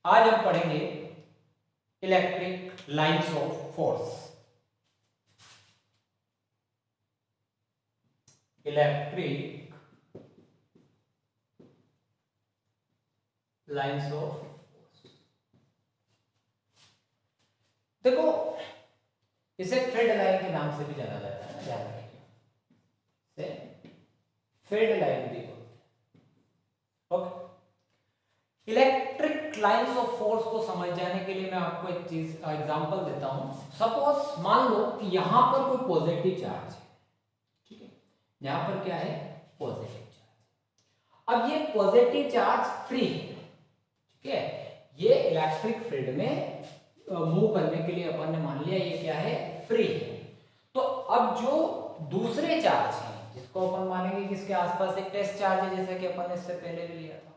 आज हम पढ़ेंगे electric lines of force. Electric lines of force, देखो इसे फील्ड लाइन के नाम से भी जाना जाता है ना, ध्यान रखिए, फील्ड लाइन भी होती है। Okay, electric lines of force को समझ जाने के लिए मैं आपको एक चीज एग्जांपल देता हूं। सपोज मान लो कि यहां पर कोई पॉजिटिव चार्ज है, ठीक है, यहां पर क्या है, पॉजिटिव चार्ज। अब ये पॉजिटिव चार्ज फ्री है, ठीक है, ये इलेक्ट्रिक फील्ड में मूव करने के लिए अपन ने मान लिया ये क्या है, फ्री है। तो अब जो दूसरे चार्ज हैं, जिसको अपन मानेंगे कि इसके आसपास एक टेस्ट चार्ज है, जैसे कि अपन ने इससे पहले भी लिया था,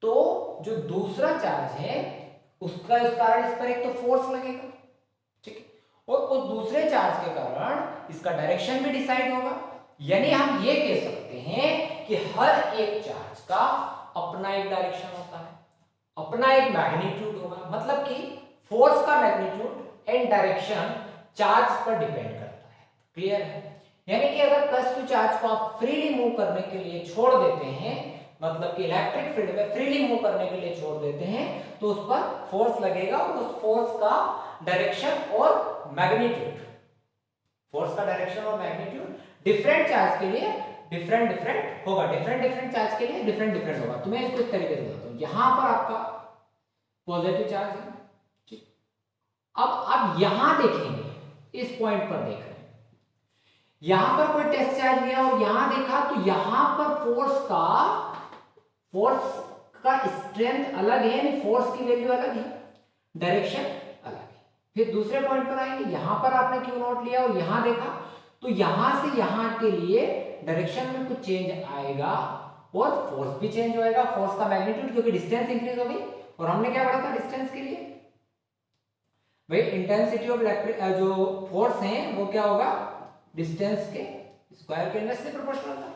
तो जो दूसरा चार्ज है उसका इस कारण इस पर एक तो फोर्स लगेगा, ठीक है, और उस दूसरे चार्ज के कारण इसका डायरेक्शन भी डिसाइड होगा। यानी हम ये कह सकते हैं कि हर एक चार्ज का अपना एक डायरेक्शन होता है, अपना एक मैग्नीट्यूड होगा। मतलब कि फोर्स का मैग्नीट्यूड एंड डायरेक्शन चार्ज पर डिपेंड करता है। क्लियर है? यानी कि अगर प्लस क्यू चार्ज को आप फ्रीली मूव करने के लिए छोड़ देते हैं, मतलब कि इलेक्ट्रिक फील्ड में फ्रीली मूव करने के लिए छोड़ देते हैं, तो उस पर फोर्स लगेगा और उस फोर्स का डायरेक्शन और मैग्नीट्यूड, फोर्स का डायरेक्शन और मैग्नीट्यूड डिफरेंट चार्ज के लिए डिफरेंट डिफरेंट होगा, डिफरेंट चार्ज के लिए डिफरेंट डिफरेंट होगा। तो मैं इसको इस तरीके से बताता हूं, यहां पर आपका पॉजिटिव चार्ज है, ठीक, अब आप यहां देखेंगे, इस पॉइंट पर देख रहे हैं, यहां पर कोई टेस्ट चार्ज लिया और यहां देखा, तो यहां पर फोर्स का स्ट्रेंथ अलग है, यानी फोर्स की वैल्यू अलग है, डायरेक्शन अलग है। फिर दूसरे पॉइंट पर आएंगे, यहां पर आपने क्यू नॉट लिया और यहां देखा, तो यहां से यहां के लिए डायरेक्शन में कुछ चेंज आएगा और फोर्स भी चेंज होएगा, फोर्स का मैग्नीट्यूड, क्योंकि डिस्टेंस इंक्रीज हो गई। और हमने क्या पढ़ा था डिस्टेंस के लिए, भाई इंटेंसिटी ऑफ इलेक्ट्रिक जो फोर्स है वो क्या होगा, डिस्टेंस के स्क्वायर के इनवर्स से प्रोपोर्शनल था,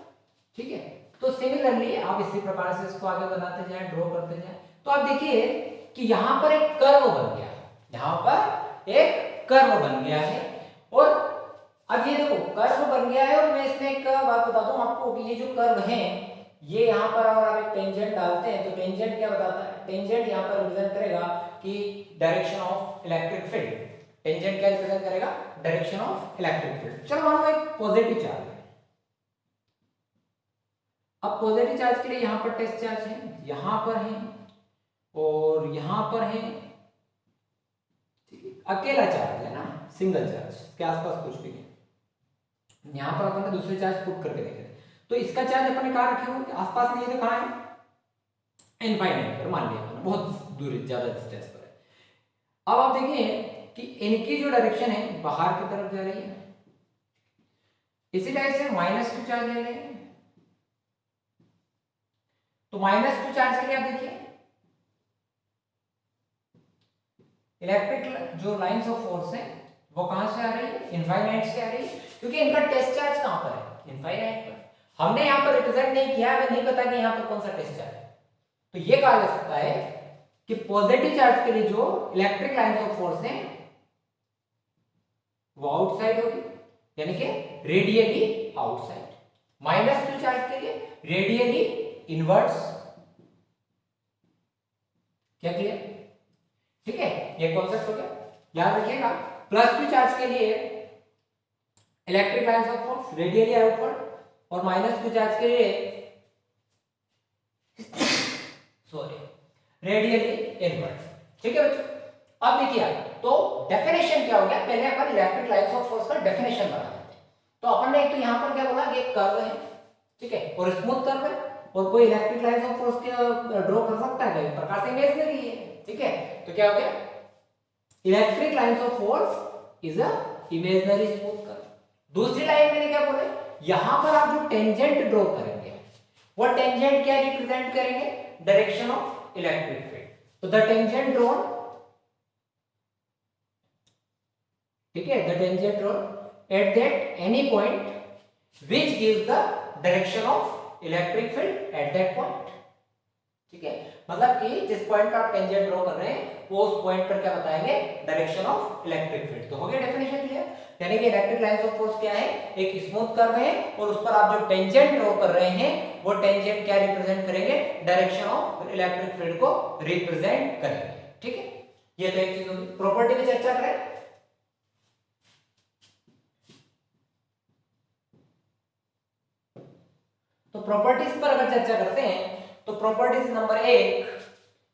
ठीक है। तो सिमिलरली आप इसी प्रकार से इसको आगे बनाते जाएं, ड्रॉ करते जाएं। तो आप देखिए कि यहां पर एक कर्व बन गया, यहां पर एक कर्व बन गया है, और अब ये देखो कर्व बन गया है, और मैं इसमें एक बात बताता हूं आपको कि ये जो कर्व है, ये यहां पर अगर आप एक टेंजेंट डालते हैं तो टेंजेंट क्या बताता है, टेंजेंट यहां पर रिप्रेजेंट करेगा कि direction of electric field. Tangent क्या रिप्रेजेंट करेगा, डायरेक्शन ऑफ इलेक्ट्रिक फील्ड। चलो मान लो एक पॉजिटिव चार्ज है, अब पॉजिटिव चार्ज के लिए यहां पर टेस्ट चार्ज है, यहां पर है और यहां पर है, ठीक है, अकेला चार्ज है ना, सिंगल चार्ज, इसके आसपास कुछ भी नहीं। यहां पर अपन ने दूसरे चार्ज पुट करके देखे, तो इसका चार्ज अपन ने कहां रखे हुए, आसपास नहीं है, तो कहां है, इनफाइनाइट पर मान लिया, बहुत दूर, ज्यादा डिस्टेंस पर है। अब आप देखिए कि इनकी जो डायरेक्शन है बाहर की तरफ जा रही है, इसी टाइप से माइनस टू चार्ज ले लेंगे, तो माइनस टू चार्ज के लिए आप देखिए इलेक्ट्रिक जो लाइंस ऑफ फोर्स है वो कहां से आ रही है, इनफाइनाइट से आ रही है, क्योंकि इनका टेस्ट चार्ज कहां पर है, इनफाइनाइट पर। हमने यहां पर रिप्रेजेंट नहीं किया, हमें नहीं पता कि यहां पर कौन सा टेस्ट चार्ज है। तो ये कहा जा सकता है कि पॉजिटिव चार्ज के लिए जो इलेक्ट्रिक लाइंस ऑफ फोर्स है वो आउटसाइड होगी, यानी कि radially outside. Minus two charge के लिए रेडियली इनवर्ट्स। क्या क्लियर, ठीक है, ये कॉन्सेप्ट हो गया, याद रखिएगा। प्लस टू चार्ज के लिए electric lines of force radially outward, और माइनस टू चार्ज के लिए सॉरी रेडियली इनवर्ड, ठीक है बच्चों। अब देखिए, तो डेफिनेशन क्या हो गया, पहले अपन इलेक्ट्रिक लाइंस ऑफ फोर्स का डेफिनेशन बना देते हैं। तो अपन ने एक तो यहां पर क्या बोला कि एक कर्व है, ठीक है, और स्मूथ कर्व है, और कोई इलेक्ट्रिक लाइंस ऑफ फोर्स के ड्रॉ कर सकता है, प्रकाश इमेजिनरी है, ठीक है। तो क्या हो गया, electric lines of force is a imaginary smooth curve. दूसरी लाइन मैंने क्या बोले, यहां पर आप जो टेंजेंट ड्रॉ करेंगे वो टेंजेंट क्या रिप्रेजेंट करेंगे, डायरेक्शन ऑफ इलेक्ट्रिक फील्ड। तो द टेंजेंट ड्रॉन, ठीक है, the tangent drawn at that any point which gives the direction of electric field at that point, ठीक है। मतलब कि जिस पॉइंट पर आप टेंजेंट ड्रॉ कर रहे हैं वो उस पॉइंट पर क्या बताएंगे, डायरेक्शन ऑफ इलेक्ट्रिक फील्ड। तो हो गया डेफिनेशन क्लियर। यानी कि इलेक्ट्रिक लाइंस ऑफ फोर्स क्या है, एक स्मूथ कर्व है और उस पर आप जो टेंजेंट ड्रॉ कर रहे हैं वो टेंजेंट क्या रिप्रेजेंट करेंगे, डायरेक्शन ऑफ इलेक्ट्रिक फील्ड को रिप्रेजेंट करेंगे। ठीक है, ये तो एक चीज होगी। प्रॉपर्टी पे चर्चा करें। तो प्रॉपर्टीज पर अगर चर्चा करते हैं तो properties number 1,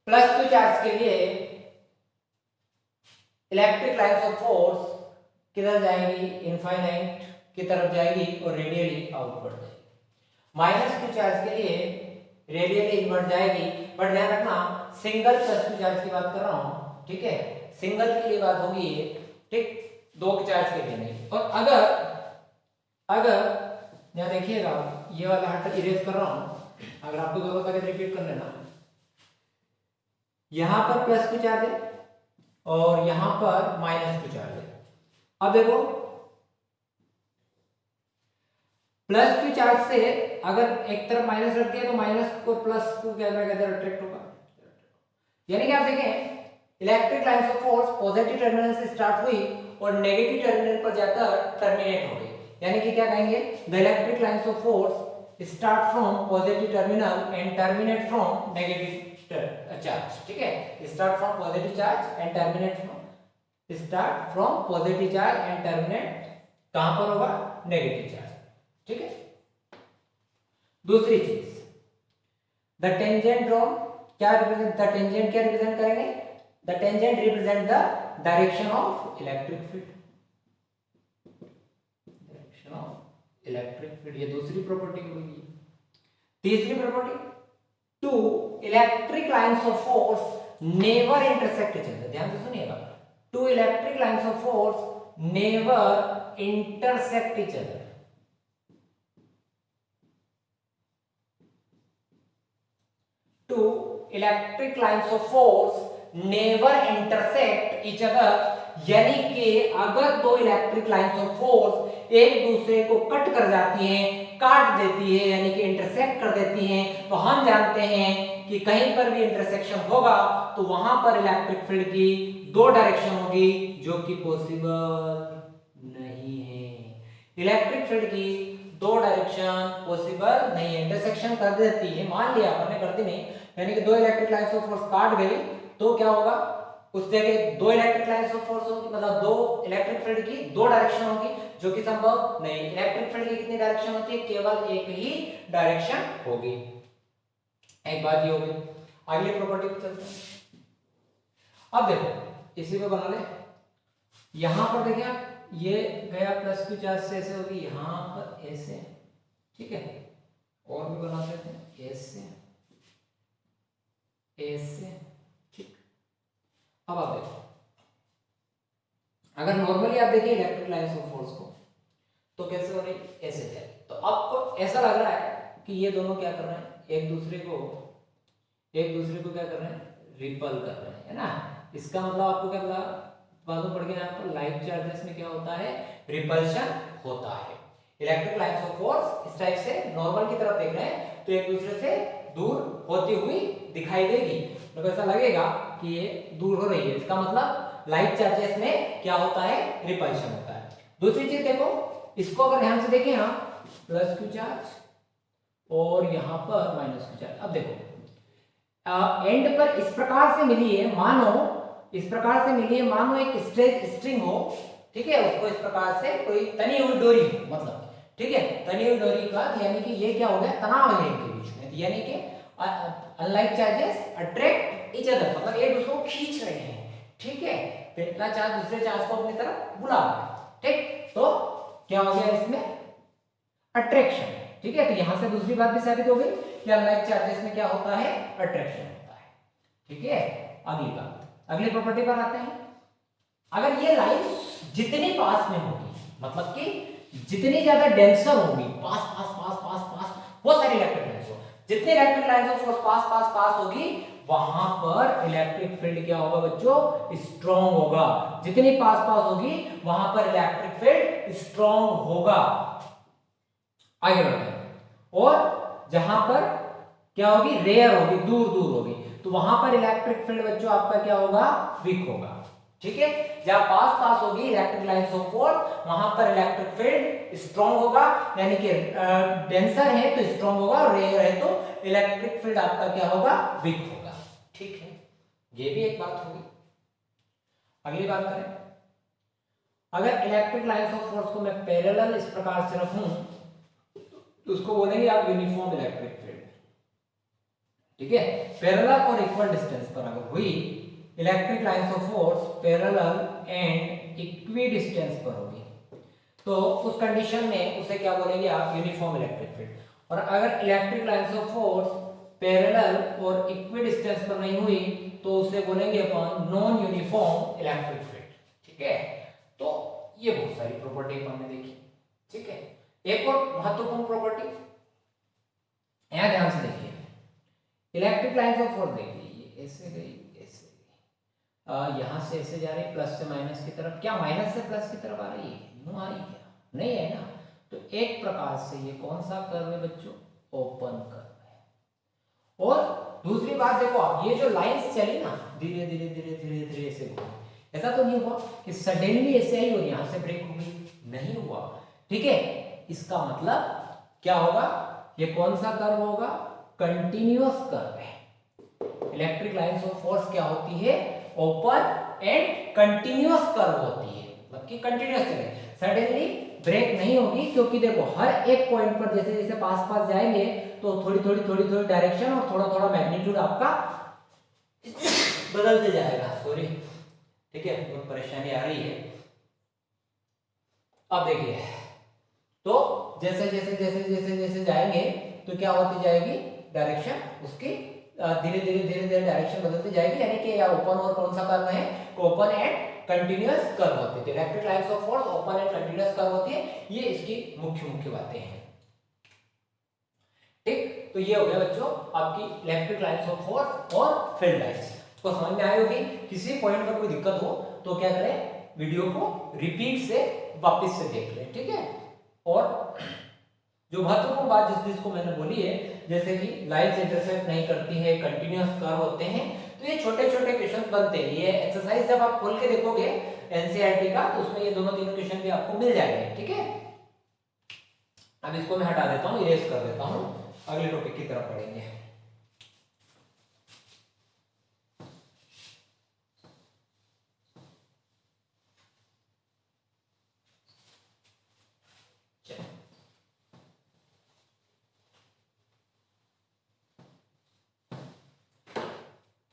plus Q charge के लिए इलेक्ट्रिक लाइंस ऑफ फोर्स किधर जाएगी, इनफाइनाइट की तरफ जाएगी और रेडियली आउटवर्ड जाएगी। माइनस क्यू चार्ज के लिए रेडियली इनवर्ड जाएगी, बट ध्यान रखना सिंगल प्लस क्यू चार्ज की बात कर रहा हूं, ठीक है, सिंगल के लिए बात होगी ये, ठीक, दो चार्ज के लिए नहीं। और अगर यहां देखिएगा ये वाला हट इरेज कर रहा हूं, अगर आपको जरूरत है तो रिपीट कर लेना। यहां पर प्लस क्यू चार्ज है और यहां पर माइनस क्यू चार्ज है। अब देखो प्लस क्यू चार्ज से अगर एक तरफ माइनस रख दिया तो माइनस को प्लस को क्या अट्रैक्ट होगा। यानी कि आप देखें electric lines of force positive terminal से स्टार्ट हुई और नेगेटिव टर्मिनल पर जाकर टर्मिनेट हो गई। यानी कि क्या कहेंगे, the electric lines of force start from positive terminal and terminate from negative charge. ठीक है, start from positive charge and terminate from, start from positive charge and terminate कहां पर होगा, नेगेटिव चार्ज। ठीक है, दूसरी चीज द टेंजेंट ड्रॉन क्या रिप्रेजेंट, द टेंजेंट क्या रिप्रेजेंट करेंगे, the tangent represent the direction of electric field, direction of electric field, ये दूसरी प्रॉपर्टी होगी। तीसरी property, to electric lines of force never intersect each other. ध्यान से सुनिएगा, two electric lines of force never intersect each other. Two electric lines of force never intersect each other। यानी कि अगर दो इलेक्ट्रिक लाइंस ऑफ फोर्स एक दूसरे को कट कर जाती हैं, काट देती है, यानी कि इंटरसेक्ट कर देती हैं, तो हम जानते हैं कि कहीं पर भी इंटरसेक्शन होगा तो वहां पर इलेक्ट्रिक फील्ड की दो डायरेक्शन होगी, जो कि पॉसिबल नहीं है। इलेक्ट्रिक फील्ड की दो डायरेक्शन पॉसिबल नहीं है, इंटरसेक्शन कर देती है, मान लिया आपने, करती नहीं, यानी कि दो इलेक्ट्रिक लाइंस ऑफ फोर्स काट गई तो क्या होगा, उस जगह दो इलेक्ट्रिक लाइंस ऑफ फोर्स होगी, मतलब दो इलेक्ट्रिक फील्ड की दो डायरेक्शन होगी, जो कि संभव नहीं। इलेक्ट्रिक फील्ड की कितनी डायरेक्शन होती है, केवल एक ही डायरेक्शन होगी। एक बात ये होगी। अगली प्रॉपर्टी पे चलते हैं। अब देखो इसी को बना ले, यहां पर देखिए आप, ये गया प्लस क्यू चार्ज से ऐसे होगी, यहां पर ऐसे, ठीक है, और भी बना सकते हैं ऐसे ऐसे, ठीक। अब आप देखो, अगर नॉर्मली आप देखिए इलेक्ट्रिक लाइंस ऑफ फोर्स को तो कैसे हो रही, ऐसे जाएगी। तो आपको ऐसा लग रहा है कि ये दोनों क्या कर रहे हैं, एक दूसरे को क्या कर रहे हैं, रिपल कर रहे हैं, है ना। इसका मतलब आपको क्या पता, मालूम पड़ गया यहाँ पर लाइट चार्जेस में क्या होता है, रिपल्शन होता है। इलेक्ट्रिक लाइंस ऑफ फोर्स इस टाइप से नॉर्मल की तरफ देख रहे हैं तो एक दूसरे से दूर होती हुई दिखाई देगी, तो ऐसा लगेगा कि ये दूर हो रही है, इसका मतलब लाइट चार्जेस में क्या होता है, रिपल्शन होता है। दूसरी चीज देखो, इसको अगर ध्यान से देखें ना, प्लस क्यू चार्ज और यहां पर माइनस क्यू चार्ज। अब देखो एंड पर इस प्रकार से मिली है, मानो इस प्रकार से मिली है, मानो एक स्ट्रेच स्ट्रिंग हो, ठीक है, उसको इस प्रकार से कोई तनी हुई डोरी हो, मतलब ठीक है, तनी हुई डोरी का, यानी कि ये क्या हो गया, तनाव है इनके बीच में, यानी कि unlike charges attract each other, मतलब एक दूसरे को खींच रहे हैं, ठीक है, पहला चार्ज दूसरे चार्ज को अपनी तरफ बुला रहा है, ठीक। तो क्या हो गया इसमें, अट्रैक्शन, ठीक है। तो यहां से दूसरी बात भी साबित हो गई कि अनलाइक चार्जेस में क्या होता है, अट्रैक्शन होता है, ठीक है। अगली बात, अगली प्रॉपर्टी पर आते हैं। अगर ये लाइन जितनी पास में होगी, मतलब कि जितनी ज्यादा डेंसर होगी, पास पास पास पास पास, बहुत सारी इलेक्ट्रिक लाइंस हो, जितने electric lines of force pass पास पास होगी, वहां पर इलेक्ट्रिक फील्ड क्या होगा बच्चों, स्ट्रॉन्ग होगा। जितनी पास पास होगी वहां पर इलेक्ट्रिक फील्ड स्ट्रॉन्ग होगा। आगे बढ़ते हैं, और जहां पर क्या होगी, रेयर होगी, दूर दूर होगी, तो वहां पर इलेक्ट्रिक फील्ड बच्चों आपका क्या होगा, वीक होगा। ठीक है, जहां पास पास होगी इलेक्ट्रिक लाइंस ऑफ फोर्स वहां पर इलेक्ट्रिक फील्ड स्ट्रांग होगा, यानी कि डेंसर है तो स्ट्रांग होगा और रेयर है तो इलेक्ट्रिक फील्ड आपका क्या होगा, वीक होगा। ठीक है, ये भी एक बात होगी। अगली बात करें, अगर इलेक्ट्रिक लाइंस ऑफ फोर्स को मैं पैरेलल इस प्रकार से रखूं तो उसको बोलेंगे आप यूनिफॉर्म इलेक्ट्रिक फील्ड। ठीक है, पैरेलल और इक्वल डिस्टेंस पर अगर हुई electric lines of force parallel and equi distance पर होगी तो उस कंडीशन में उसे क्या बोलेंगे आप, यूनिफॉर्म इलेक्ट्रिक फील्ड। और अगर electric lines of force parallel और इक्वी डिस्टेंस पर नहीं हुई तो उसे बोलेंगे अपन नॉन यूनिफॉर्म इलेक्ट्रिक फील्ड। ठीक है, तो ये बहुत सारी प्रॉपर्टी अपन ने देखी। ठीक है, एक और महत्वपूर्ण प्रॉपर्टी यहां ध्यान से देखिए, इलेक्ट्रिक लाइंस ऑफ फोर्स देखिए ऐसे गई ऐसे गई, यहां से ऐसे जा रही प्लस से माइनस की तरफ, क्या माइनस से प्लस की तरफ आ रही है, यूं आ रही क्या, नहीं है ना। तो एक प्रकार से ये कौन सा कर्व है बच्चों, ओपन कर्व है। और दूसरी बात देखो आप, ये जो लाइंस चली ना धीरे धीरे धीरे धीरे धीरे ऐसे घूमी, ऐसा तो नहीं हुआ कि सडनली ऐसे आई और यहां से ब्रेक हो गई, नहीं हुआ। ठीक है, इसका मतलब क्या होगा, ये कौन सा कर्व होगा, कंटिन्यूअस कर्व है। इलेक्ट्रिक लाइंस ऑफ फोर्स क्या होती है, ओपन एंड कंटिन्यूअस कर्व होती है, मतलब कि कंटिन्यूअस चले, सडनली ब्रेक नहीं होगी। क्योंकि देखो हर एक पॉइंट पर जैसे जैसे पास पास जाएंगे तो थोड़ी थोड़ी डायरेक्शन और थोड़ा थोड़ा मैग्नीट्यूड आपका बदलते जाएगा। सॉरी, ठीक है, बहुत परेशानी आ रही है। अब देखिए, तो जैसे जैसे जैसे जैसे जैसे जाएंगे तो क्या होती जाएगी डायरेक्शन उसकी, धीरे धीरे धीरे धीरे डायरेक्शन बदलती जाएगी, यानी कि या ओपन और कौन सा कर्व है, ओपन एंड कंटिन्यूअस कर्व होती है। Electric lines of force open and continuous curve होती है, ये इसकी मुख्य मुख्य बातें हैं। ठीक, तो ये हो गया बच्चों आपकी इलेक्ट्रिक लाइंस ऑफ फोर्स और फील्ड लाइंस। तो समझ में आई होगी, किसी पॉइंट पर कोई दिक्कत हो तो क्या करें, वीडियो को रिपीट से वापस से देख लें। ठीक है, और जो महत्वपूर्ण बात जिसको मैंने बोली है, जैसे कि लाइंस इंटरसेक्ट नहीं करती है, कंटिन्यूअस कर्व होते हैं, तो ये छोटे छोटे क्वेश्चन बनते हैं। ये एक्सरसाइज जब आप खोल के देखोगे एनसीईआरटी का तो उसमें ये दोनों तीनों क्वेश्चन भी आपको मिल जाएंगे। ठीक है, अब इसको मैं हटा देता हूँ, इरेज कर देता हूँ, अगले टॉपिक की तरफ पढ़ेंगे।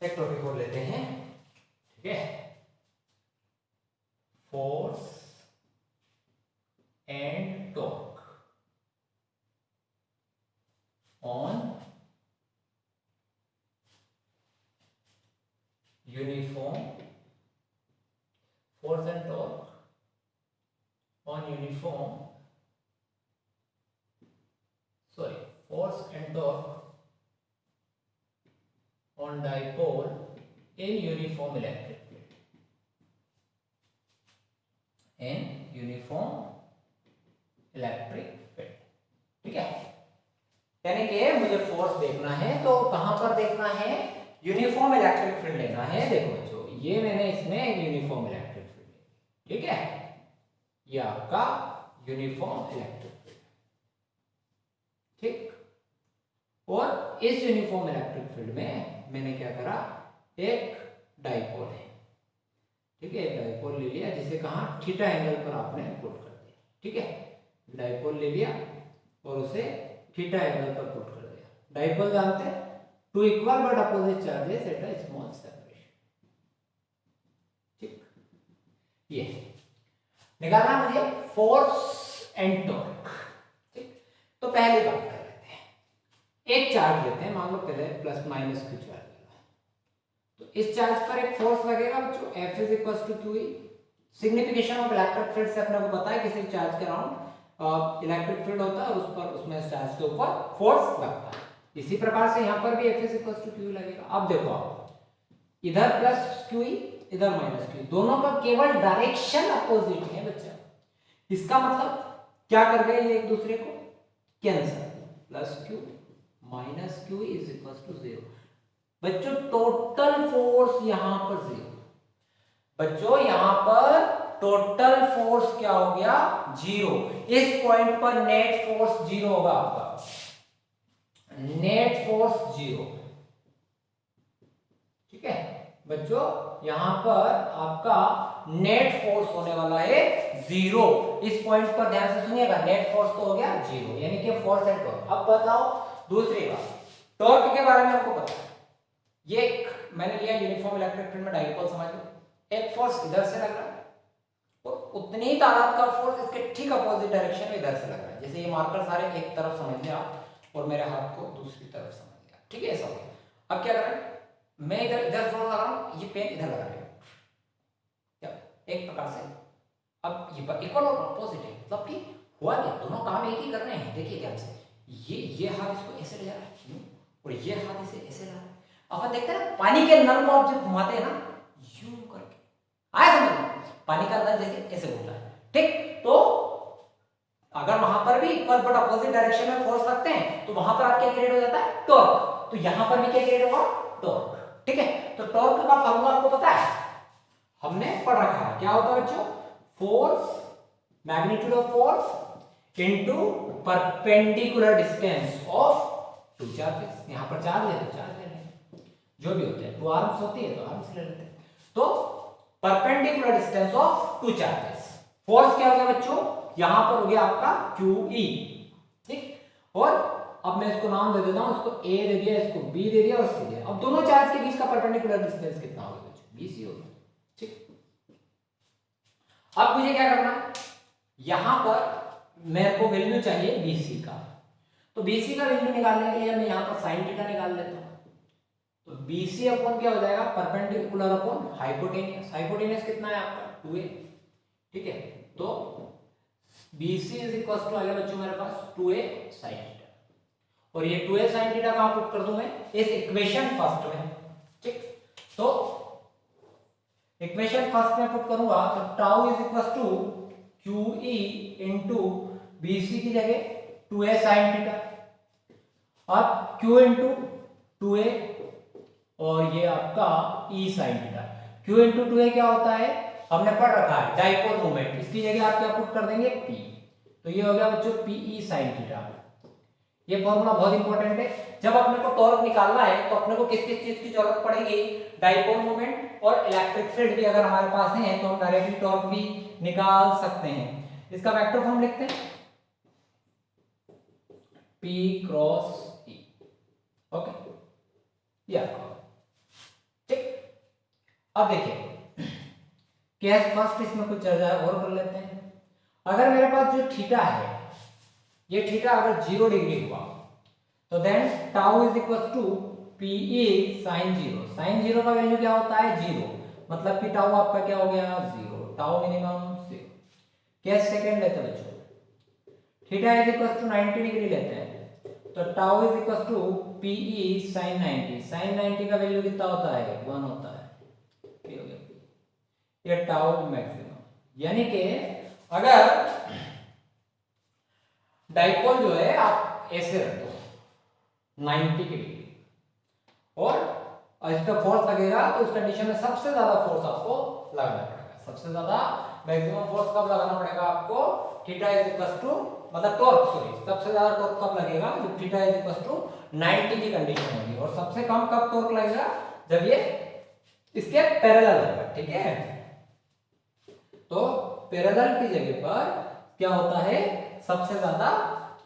एक टॉपिक और लेते हैं। ठीक है, force and torque on uniform, force and torque on uniform, sorry, force and torque on dipole in uniform electric field, in uniform electric field। ठीक है, यानी कि मुझे फोर्स देखना है तो कहां पर देखना है, यूनिफॉर्म इलेक्ट्रिक फील्ड लेना है। देखो बच्चों, ये मैंने इसमें यूनिफॉर्म इलेक्ट्रिक फील्ड, ठीक है, ये आपका यूनिफॉर्म इलेक्ट्रिक फील्ड। ठीक, और इस यूनिफॉर्म इलेक्ट्रिक फील्ड में मैंने क्या करा, एक डाइपोल है। ठीक है, एक डाइपोल ले लिया जिसे कहा थीटा एंगल पर आपने पुट कर दिया। ठीक है, डाइपोल ले लिया और उसे थीटा एंगल पर पुट कर दिया। डाइपोल जानते हैं, two equal but opposite charges at a small separation. ठीक, ये निकालना मुझे फोर्स एंड टॉर्क। ठीक, तो पहले बात कर लेते हैं, एक चार्ज लेते हैं, मान लो पहले प्लस माइनस क्यू चार्ज लगा, तो इस चार्ज पर एक फोर्स लगेगा बच्चों, F is equal to q. Signification of electric field से अपने को पता है, किसी चार्ज के अराउंड इलेक्ट्रिक फील्ड होता है और उस पर उसमें चार्ज के ऊपर फोर्स लगता है। इसी प्रकार से यहाँ पर भी F is equal to q लगेगा। अब देखो आप, इधर प्लस क्यू इधर माइनस क्यू, दोनों का केवल डायरेक्शन अपोजिट है बच्चा। इसका मतलब क्या कर गए ये एक दूसरे को cancel, plus q minus q is equal to 0। बच्चों टोटल फोर्स यहां पर 0। बच्चों यहां पर टोटल फोर्स क्या हो गया 0। इस पॉइंट पर नेट फोर्स 0 होगा आपका, नेट फोर्स 0। ठीक है बच्चों, यहां पर आपका नेट फोर्स होने वाला है 0। इस पॉइंट पर ध्यान से सुनिएगा, नेट फोर्स तो हो गया 0, यानी कि फोर्स एंड टॉर्क। अब बताओ दूसरी बात, टॉर्क के बारे में आपको पता है, ये मैंने लिया यूनिफॉर्म इलेक्ट्रिक फील्ड में डाइपोल, समझ लो एक फोर्स इधर से लग रहा है और उतनी ही तादाद का फोर्स इसके ठीक अपोजिट डायरेक्शन में इधर से लग रहा है। जैसे ये मार्कर सारे एक तरफ समझ लिया आप और मेरे हाथ को दूसरी तरफ समझ लिया। ठीक है ऐसा हो गया। अब क्या करें, मैं इधर इधर फोर्स लगा रहा हूं, ये पेन इधर लगा रहा है, क्या एक प्रकार से अब ये इक्वल और अपोजिट है, मतलब कि हुआ क्या, दोनों काम एक ही कर रहे हैं। देखिए ध्यान से, ये हाथ इसको ऐसे ले जा रहा है और ये हाथ इसे ऐसे ला रहा है। अपन देखते हैं पानी के नल को आप जब घुमाते हैं ना यूं करके, आया समझ, पानी का नल जैसे ऐसे घूमता है। ठीक, तो अगर वहां पर भी इक्वल बट अपोजिट डायरेक्शन में फोर्स लगते हैं तो वहां पर आपके क्रिएट हो जाता है टॉर्क, तो यहां पर भी क्या क्रिएट होगा टॉर्क। ठीक है, तो टॉर्क का फार्मूला आपको पता है, हमने पढ़ रखा है, क्या होता है बच्चों, force magnitude of force into perpendicular distance of two charges. यहां पर चार्ज है तो चार्ज ले लेंगे, जो भी होते हैं, टू आर्म्स होती है तो आर्म्स ले लेते हैं। तो perpendicular distance of two charges, force क्या हो गया बच्चों, यहां पर हो गया आपका QE। ठीक, और अब मैं इसको नाम दे देता हूं, इसको A दे दिया, इसको B दे दिया और C दे। अब दोनों चार्ज के बीच का परपेंडिकुलर डिस्टेंस कितना होगा बच्चों, BC होगा। ठीक, अब मुझे क्या करना है, यहां पर मेरे को वैल्यू चाहिए BC का, तो BC का वैल्यू निकालने के लिए मैं यहां पर sin थीटा निकाल लेता हूं। तो BC अपॉन क्या हो जाएगा, परपेंडिकुलर अपॉन हाइपोटेनियस। हाइपोटेनियस कितना है आपका 2a। ठीक है, तो BC इज इक्वल टू आ गया बच्चों मेरे पास 2a sin थीटा, और ये 2a sin थीटा कहां पुट कर दूं मैं, इस इक्वेशन फर्स्ट में। ठीक, तो इक्वेशन फर्स्ट में पुट करूंगा तो tau is equal to QE into BC की जगह 2a sin थीटा, अब Q इनटू 2a और ये आपका E sin theta. Q into 2a क्या होता है, हमने पढ़ रखा है डाइपोल मोमेंट, इसकी जगह आप क्या पुट कर देंगे P, तो ये हो गया बच्चों PE sin थीटा। ये फॉर्मूला बहुत इंपॉर्टेंट है, जब अपने को टॉर्क निकालना है तो अपने को किस किस चीज की जरूरत पड़ेगी, डाइपोल मोमेंट और इलेक्ट्रिक फील्ड भी अगर हमारे पास है तो हम डायरेक्टली टॉर्क भी निकाल सकते हैं। इसका वेक्टर फॉर्म लिखते हैं P क्रॉस E। ओके, या ठीक, अब देखिए केस फर्स्ट इसमें कुछ चर्चा और कर लेते हैं। अगर मेरे पास जो थीटा है, ये थीटा अगर 0 डिग्री हुआ तो then tau is equal to PE sin 0। sin 0 का वैल्यू क्या होता है 0, मतलब कि टाउ आपका क्या हो गया 0, टाउ मिनिमम 0। केस सेकंड लेते हैं बच्चों, theta is equal to 90 degree लेते हैं, तो tau is equal to PE sin 90। sin 90 का वैल्यू कितना होता है 1 होता है, ये हो गया ये टाउ मैक्सिमम। यानी कि अगर डाइपोल जो है आप ऐसे रख दो 90 के डिग्री और इस पे फोर्स लगेगा तो उस कंडीशन में सबसे ज्यादा फोर्स आपको लगाना पड़ेगा। सबसे ज्यादा मैक्सिमम फोर्स कब लगाना पड़ेगा आपको, थीटा इज इक्वल टू, मतलब टॉर्क, सॉरी सबसे ज्यादा टॉर्क कब लगेगा जब थीटा इज इक्वल टू 90 की कंडीशन होगी, और सबसे कम कब टॉर्क लगेगा जब ये इसके पैरेलल होगा। ठीक है, तो पैरेलल की जगह पर क्या होता है, सबसे ज्यादा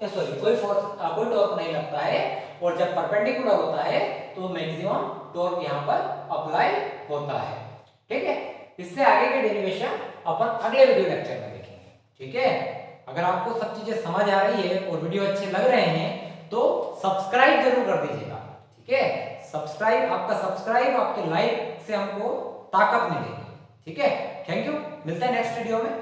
सॉरी कोई फोर्स कोई टॉर्क नहीं लगता है, और जब परपेंडिकुलर होता है तो मैक्सिमम टॉर्क यहाँ पर अप्लाई होता है। ठीक है, इससे आगे के डेरिवेशन अपन अगले वीडियो लेक्चर में देखेंगे। ठीक है, अगर आपको सब चीजें समझ आ रही है और वीडियो अच्छे लग रहे हैं तो सब्सक्राइब जरूर कर दीजिएगा। ठीक है, सब्सक्राइब, आपका सब्सक्राइब आपके लाइक से हमको ताकत मिलेगी। ठीक है, थैंक यू, मिलते हैं नेक्स्ट वीडियो में।